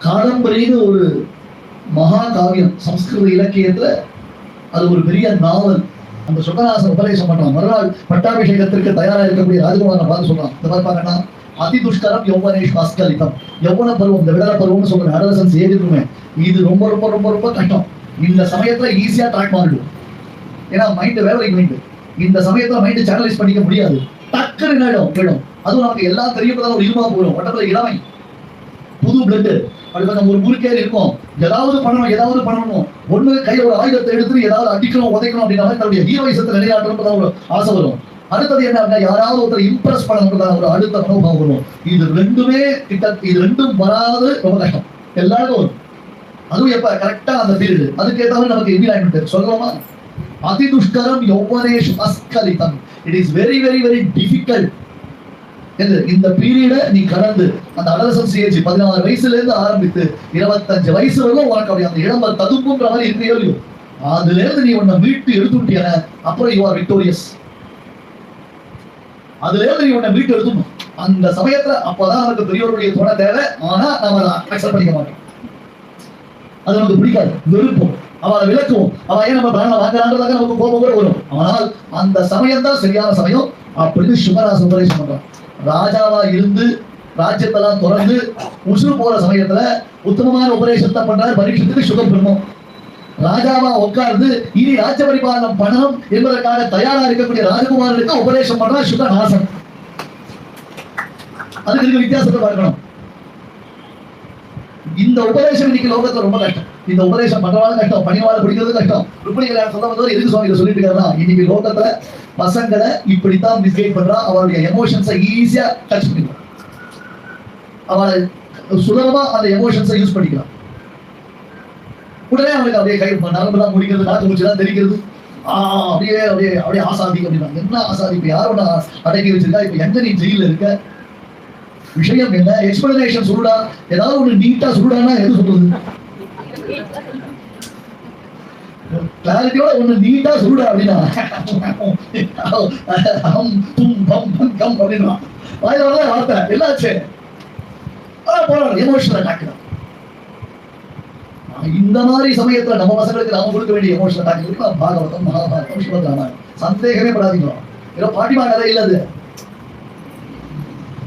காதம்பரின்னு ஒரு மகா காவியம் சம்ஸ்கிருத இலக்கியத்துல அது ஒரு பெரிய நாவல். அந்த சுகநாசன் உபதேசம் பண்றான். மறுநாள் பட்டாபிஷேகத்திற்கு தயாரா இருக்கக்கூடிய ராஜகுமாரனை பார்த்து சொல்றான், இந்த மாதிரி பாருங்கன்னா அதி துஷ்கரம் யௌவனேஷ் அஸ்கலிதம். யௌவன பருவம், இந்த விடல பருவம்னு சொல்ற அடலசன்ஸ் ஏஜ்மே இது ரொம்ப ரொம்ப ரொம்ப ரொம்ப கஷ்டம். இந்த சமயத்துல ஈஸியா ட்ராக் மாறிடும். ஏன்னா மைண்ட் வேவரிங் மைண்ட். இந்த சமயத்துல மைண்ட் சேனலைஸ் பண்ணிக்க முடியாது. டக்குன்னு போயிடும். அதுவும் நமக்கு எல்லாம் தெரியப்பதான் ஒரு இருமா போயிடும். உடம்புல இளமை, புது பிளட், அப்படி நம்ம ஒரு முறுக்கேறி இருக்கும். ஏதாவது பண்ணணும். ஒண்ணு கையில ஒரு ஆயுதத்தை எடுத்து ஏதாவது அடிக்கணும் உதைக்கணும் அப்படின்னா தன்னுடைய ஹீரோயிசத்தை நிலையாட்டணும் ஒரு ஆசை வரும். அடுத்தது என்ன அப்படின்னா யாராவது ஒருத்தர் இம்ப்ரெஸ் பண்ணணும் ஒரு அடுத்த மனோபாவம் வரும். இது ரெண்டும் வராது ரொம்ப கஷ்டம். எல்லாருக்கும் வரும். அதுவும் எப்ப கரெக்டா அந்த பீரியட் அதுக்கு ஏதாவது நமக்கு என்விரான்மெண்ட் சொல்லுவோமா. அதி துஷ்கரம் யௌவனேஷு அஸ்கலிதம். It is very very very difficult. இந்த பீரியட நீ கடந்து அந்த அடலசன்ஸ் ஏஜ் 16 வயசுல இருந்து ஆரம்பித்து 25 வயசு வரைக்கும் உனக்கு அப்படி அந்த இளம்பர் ததும்புன்ற மாதிரி இருக்கிறையோ இல்லையோ, அதுல இருந்து நீ உன்னை மீட்டு எடுத்துட்டியான அப்புறம் யூ ஆர் விக்டோரியஸ். அதுல இருந்து நீ உன்னை மீட்டு எடுத்துணும். அந்த சமயத்துல அப்பதான் நமக்கு பெரியவருடைய துணை தேவை. ஆனா நம்ம அதை அக்செப்ட் பண்ணிக்க மாட்டோம். அது நமக்கு பிடிக்காது, வெறுப்போம், அவளை விளக்குவோம். அவன் ஏன் நம்ம பிராண வாங்குறான்றதாக நமக்கு கோபம் கூட வரும். ஆனால் அந்த சமயம் தான் சரியான சமயம் அப்படின்னு சுகராசன் உபதேசம் பண்றான். ராஜாவா இருந்து ராஜ்யத்தெல்லாம் தொடர்ந்து உசுறு போற சமயத்துல உத்தமமான உபதேசத்தை பண்றாரு பரீட்சத்துக்கு சுகம் பெறணும். ராஜாவா உட்கார்ந்து இனி ராஜ்ய பரிபாலனம் பண்ணணும் என்பதற்காக தயாரா இருக்கக்கூடிய ராஜகுமாரனுக்கு உபதேசம் பண்றார் சுகநாசன். அதுக்கு இருக்க வித்தியாசத்தை பார்க்கணும். இந்த உபதேசம் இன்னைக்கு லோகத்துல ரொம்ப கஷ்டம். இந்த உபதேசம் பண்றவாலும் கஷ்டம், பணிவாள பிடிக்கிறது கஷ்டம். ருக்மிணி கல்யாணம் சொல்ல வந்தவர் எதுக்கு சுவாமி சொல்லிட்டு இருக்காருன்னா, இன்னைக்கு லோகத்துல பசங்களை இப்படித்தான் மிஸ்கைட் பண்றா. அவருடைய எமோஷன்ஸை ஈஸியா டச் பண்ணிக்கலாம். அவளை சுலபமா அந்த எமோஷன்ஸை யூஸ் பண்ணிக்கலாம். உடனே அவங்களுக்கு அப்படியே கை நரம்புலாம் முடிக்கிறது, நாக்கு முடிச்சுதான் தெரிக்கிறது. அப்படியே அப்படியே அப்படியே ஆசாதி அப்படின்னா என்ன ஆசாதி? இப்ப யாரோட அடக்கி வச்சிருக்கா? இப்ப எங்க நீ ஜெயில இருக்க? விஷயம் என்ன? எக்ஸ்பிளனேஷன் சொல்லுடா. ஏதாவது ஒரு நீட்டா சொல்லுடான்னா எது சொல்றது? கிளாரிட்டியோட ஒண்ணு நீட்டா சொல்லுடா அப்படின்னா அப்படின்னா வார்த்தை எல்லாச்சு போறாரு எமோஷனல் அட்டாக். இந்த மாதிரி சமயத்துல நம்ம பசங்களுக்கு நாம கொடுக்க வேண்டிய எமோஷனல் அட்டாக் இருக்கு. பாகவதம், மகாபாரதம், ஸ்ரீமத் ராமாயணம். சந்தேகமே படாதீங்க. ஏதோ பாட்டிமா கதை இல்ல. அது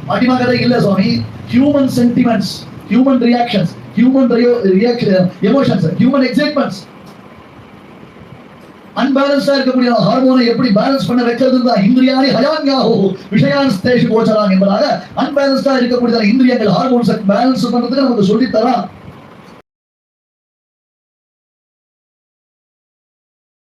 பாட்டிமா கதை இல்ல சுவாமி. Human sentiments, human reactions, human emotions, human excitements. அன்பேலன்ஸா இருக்கக்கூடிய ஹார்மோனை எப்படி பேலன்ஸ் பண்ண வைக்கிறது தான் இந்திரியானி ஹயான்யாஹு விஷயான்ஸ்தேஷு கோச்சரான் என்பதாக அன்பேலன்ஸ்டா இருக்கக்கூடிய இந்திரியங்கள் ஹார்மோன்ஸை பேலன்ஸ் பண்றதுக்கு நமக்கு சொல்லித்தரான்.